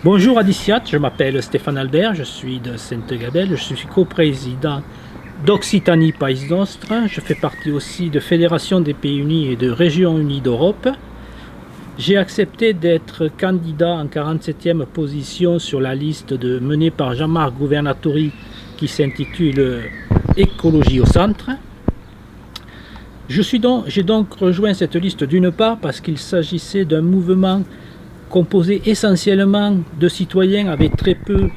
Bonjour Adiciat, je m'appelle Stéphane Albert, je suis de Sainte-Gabelle, je suis coprésident d'Occitanie Pays Nostre, je fais partie aussi de Fédération des Pays Unis et de Régions Unies d'Europe. J'ai accepté d'être candidat en 47e position sur la liste menée par Jean-Marc Gouvernatori qui s'intitule Écologie au centre. J'ai donc rejoint cette liste d'une part parce qu'il s'agissait d'un mouvement composé essentiellement de citoyens avec très peu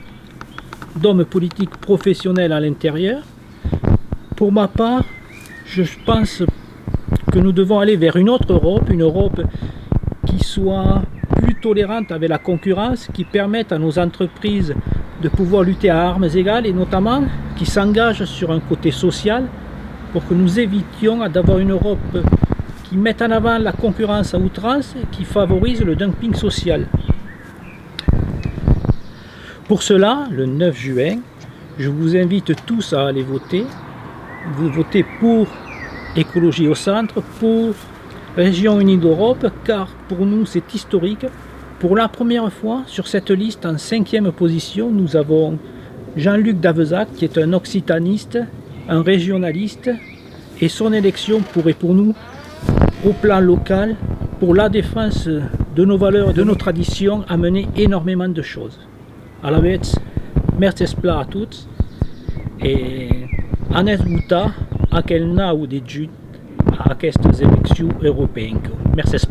d'hommes politiques professionnels à l'intérieur. Pour ma part, je pense que nous devons aller vers une autre Europe, une Europe qui soit plus tolérante avec la concurrence, qui permette à nos entreprises de pouvoir lutter à armes égales et notamment qui s'engage sur un côté social pour que nous évitions d'avoir une Europe qui mette en avant la concurrence à outrance et qui favorise le dumping social. Pour cela, le 9 juin, je vous invite tous à aller voter. Vous votez pour Écologie au centre, pour Régions Unies d'Europe, car pour nous c'est historique. Pour la première fois, sur cette liste, en 5e position, nous avons Jean-Luc Davezac, qui est un occitaniste, un régionaliste, et son élection pourrait pour nous, au plan local, pour la défense de nos valeurs et de nos traditions, amener énormément de choses. Alaveți, merceți a tous, et aneți vota aquel nou de jut a aquestes eleccions européennes. Merceți.